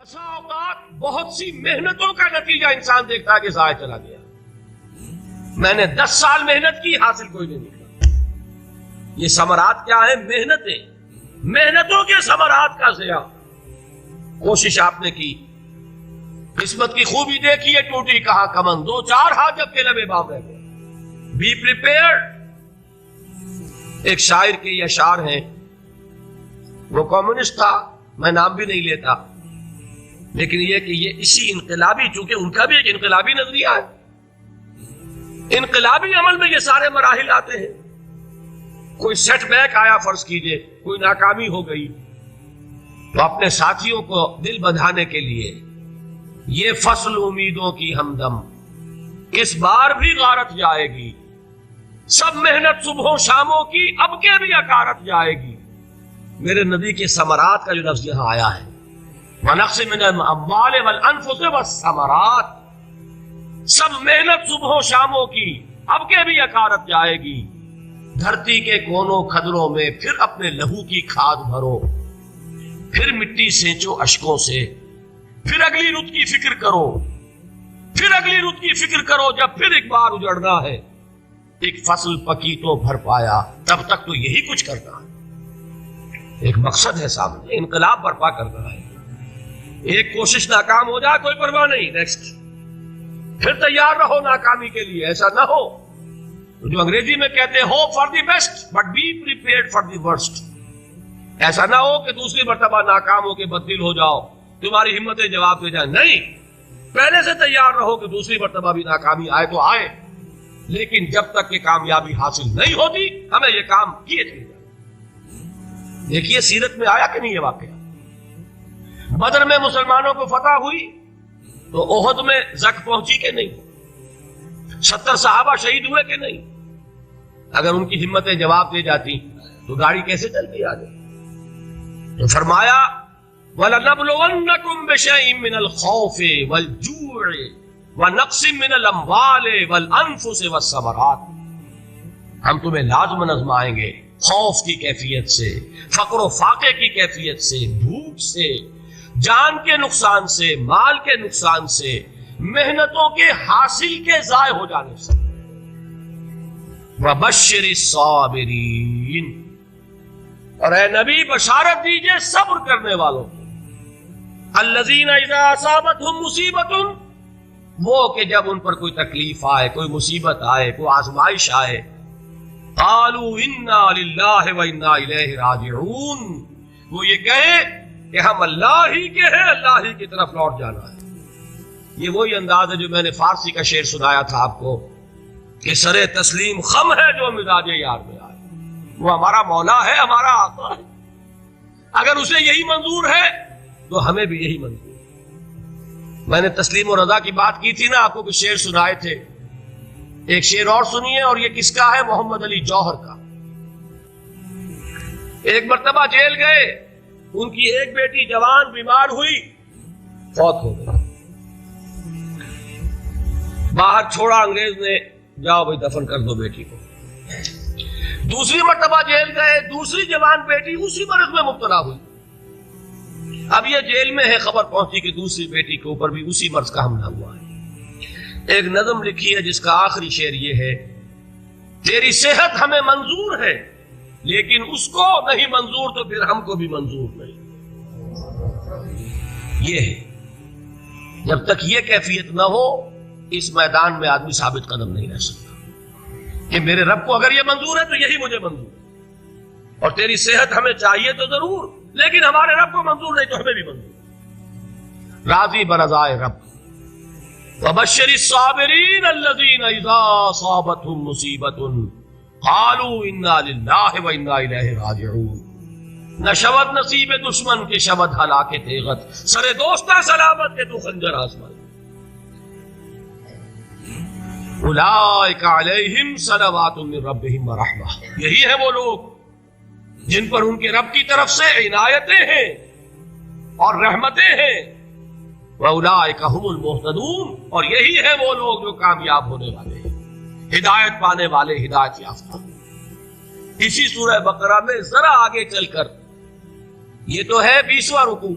بسا اوقات بہت سی محنتوں کا نتیجہ انسان دیکھتا ہے کہ ضائع چلا گیا. میں نے 10 سال محنت کی، حاصل کوئی نہیں نکلا. یہ ثمرات کیا ہے؟ محنتوں کے ثمرات کا ضیاع. کوشش آپ نے کی، قسمت کی خوبی دیکھی ہے، ٹوٹی کہاں کمن، 2-4 ہاتھ جب کے لبے بام رہ گئے. Be prepared. ایک شاعر کے یہ اشعار ہیں، وہ کمیونسٹ تھا، میں نام بھی نہیں لیتا، لیکن یہ کہ یہ اسی انقلابی، چونکہ ان کا بھی ایک انقلابی نظریہ ہے، انقلابی عمل میں یہ سارے مراحل آتے ہیں. کوئی سیٹ بیک آیا فرض کیجئے، کوئی ناکامی ہو گئی، تو اپنے ساتھیوں کو دل بندھانے کے لیے یہ فصل امیدوں کی ہمدم اس بار بھی غارت جائے گی، سب محنت صبحوں شاموں کی اب کے بھی اکارت جائے گی. میرے نبی کے ثمرات کا جو لفظ یہاں آیا ہے، وَنَقْصٍ مِّنَ الْأَمْوَالِ وَالْأَنفُسِ وَالثَّمَرَاتِ، سب محنت صبحوں شاموں کی اب کے بھی اکارت جائے گی. دھرتی کے کونوں کھدروں میں پھر اپنے لہو کی کھاد بھرو، پھر مٹی سینچو اشکوں سے، پھر اگلی رت کی فکر کرو، پھر اگلی رت کی فکر کرو، جب پھر ایک بار اجڑنا ہے. ایک فصل پکی تو بھر پایا، تب تک تو یہی کچھ کرنا ہے. ایک مقصد ہے سامنے، انقلاب برپا کرنا ہے. ایک کوشش ناکام ہو جائے کوئی پرواہ نہیں، نیکسٹ. پھر تیار رہو ناکامی کے لیے. ایسا نہ ہو جو انگریزی میں کہتے ہیں hope for the best but be prepared for the worst. ایسا نہ ہو کہ دوسری مرتبہ ناکام ہو کے بددل ہو جاؤ، تمہاری ہمتیں جواب دے جائیں. نہیں، پہلے سے تیار رہو کہ دوسری مرتبہ بھی ناکامی آئے تو آئے، لیکن جب تک کہ کامیابی حاصل نہیں ہوتی ہمیں یہ کام کیے تھے. دیکھیے سیرت میں آیا کہ نہیں یہ واقعہ. بدر میں مسلمانوں کو فتح ہوئی تو احد میں زک پہنچی کہ نہیں؟ 70 صحابہ شہید ہوئے کہ نہیں؟ اگر ان کی ہمتیں جواب دے جاتی تو گاڑی کیسے چلتی آگے؟ تو فرمایا وَلَنَبْلُوَنَّكُمْ بِشَيْءٍ مِّنَ الْخَوْفِ وَالْجُوعِ وَنَقْصٍ مِّنَ الْأَمْوَالِ وَالْأَنفُسِ وَالثَّمَرَاتِ. ہم تمہیں لازماً آزمائیں گے، خوف کی کیفیت سے، فقر و فاقے کی کیفیت سے، بھوک سے، جان کے نقصان سے، مال کے نقصان سے، محنتوں کے حاصل کے ضائع ہو جانے سے. وَبَشِّرِ الصَّابِرِينَ، اور اے نبی بشارت دیجئے صبر کرنے والوں کو. الَّذِينَ إِذَا أَصَابَتْهُمْ مُصِيبَةٌ، وہ کہ جب ان پر کوئی تکلیف آئے، کوئی مصیبت آئے، کوئی آزمائش آئے، قالوا انا للہ وانا الیہ راجعون، وہ یہ کہیں کہ ہم اللہ ہی کے ہیں، اللہ ہی کی طرف لوٹ جانا ہے. یہ وہی انداز ہے جو میں نے فارسی کا شعر سنایا تھا آپ کو کہ سر تسلیم خم ہے جو مزاج یار میں آئے. وہ ہمارا مولا ہے، ہمارا آقا ہے. اگر اسے یہی منظور ہے تو ہمیں بھی یہی منظور ہے. میں نے تسلیم و رضا کی بات کی تھی نا، آپ کو کچھ شعر سنائے تھے. ایک شعر اور سنیے، اور یہ کس کا ہے؟ محمد علی جوہر کا. ایک مرتبہ جیل گئے، ان کی ایک بیٹی جوان بیمار ہوئی، فوت ہو گئی. باہر چھوڑا انگریز نے، جاؤ بھائی دفن کر دو بیٹی کو. دوسری مرتبہ جیل گئے، دوسری جوان بیٹی اسی مرض میں مبتلا ہوئی. اب یہ جیل میں ہے، خبر پہنچی کہ دوسری بیٹی کے اوپر بھی اسی مرض کا حملہ ہوا ہے. ایک نظم لکھی ہے جس کا آخری شعر یہ ہے، تیری صحت ہمیں منظور ہے لیکن اس کو نہیں منظور تو پھر ہم کو بھی منظور نہیں. یہ ہے، جب تک یہ کیفیت نہ ہو اس میدان میں آدمی ثابت قدم نہیں رہ سکتا کہ میرے رب کو اگر یہ منظور ہے تو یہی مجھے منظور ہے، اور تیری صحت ہمیں چاہیے تو ضرور، لیکن ہمارے رب کو منظور نہیں تو ہمیں بھی منظور. راضی برضائے رب. وَبَشِّرِ الصَّابِرِينَ الَّذِينَ إِذَا أَصَابَتْهُمْ مُصِيبَةٌ قَالُوا إِنَّا لِلَّهِ وَإِنَّا إِلَيْهِ رَاجِعُونَ. نہ شود نصیب دشمن کے شود ہلاک تیغت، سر دوستہ سلامت کے تو خنجر آزمائے. أُولَئِكَ عَلَيْهِمْ صَلَوَاتٌ مِّن رَّبِّهِمْ وَرَحْمَةٌ، یہی ہے وہ لوگ جن پر ان کے رب کی طرف سے عنایتیں ہیں اور رحمتیں ہیں. وَأُولَئِكَ هُمُ الْمُهْتَدُونَ، اور یہی ہے وہ لوگ جو کامیاب ہونے والے ہیں، ہدایت پانے والے، ہدایت یافتہ. اسی سورہ بقرہ میں ذرا آگے چل کر، یہ تو ہے 20واں رکوع،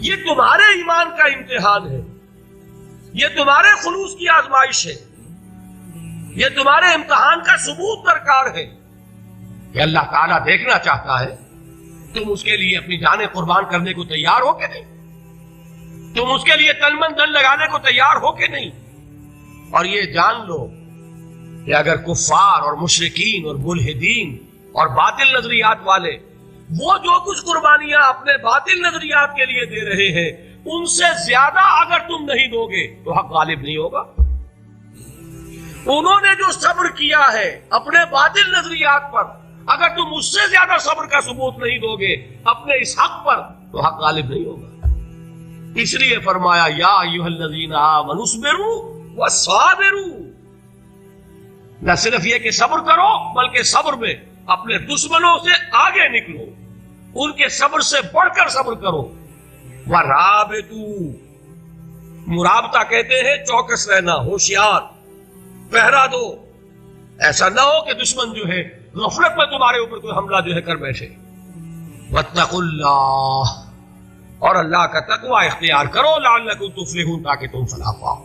یہ تمہارے ایمان کا امتحان ہے، یہ تمہارے خلوص کی آزمائش ہے، یہ تمہارے امتحان کا ثبوت درکار ہے کہ اللہ تعالیٰ دیکھنا چاہتا ہے تم اس کے لیے اپنی جانیں قربان کرنے کو تیار ہو کہ نہیں، تم اس کے لیے تن من دن لگانے کو تیار ہو کہ نہیں۔ اور یہ جان لو کہ اگر کفار اور مشرکین اور ملحدین اور باطل نظریات والے وہ جو کچھ قربانیاں اپنے باطل نظریات کے لیے دے رہے ہیں ان سے زیادہ اگر تم نہیں دو گے تو حق غالب نہیں ہوگا۔ انہوں نے جو صبر کیا ہے اپنے باطل نظریات پر، اگر تم اس سے زیادہ صبر کا ثبوت نہیں دو گے اپنے اس حق پر تو حق غالب نہیں ہوگا۔ اس لیے فرمایا یا ایھا الذین آمنوا اصبروا وصابروا، نہ صرف یہ کہ صبر کرو بلکہ صبر میں اپنے دشمنوں سے آگے نکلو، ان کے صبر سے بڑھ کر صبر کرو۔ ورابطوا، مرابطہ کہتے ہیں چوکس رہنا، ہوشیار، پہرا دو، ایسا نہ ہو کہ دشمن جو ہے غفلت میں تمہارے اوپر کوئی حملہ جو ہے کر بیٹھے۔ واتقوا اللہ، اور اللہ کا تقوی اختیار کرو، لعلکم تفلحون، تاکہ تم فلاح پاؤ۔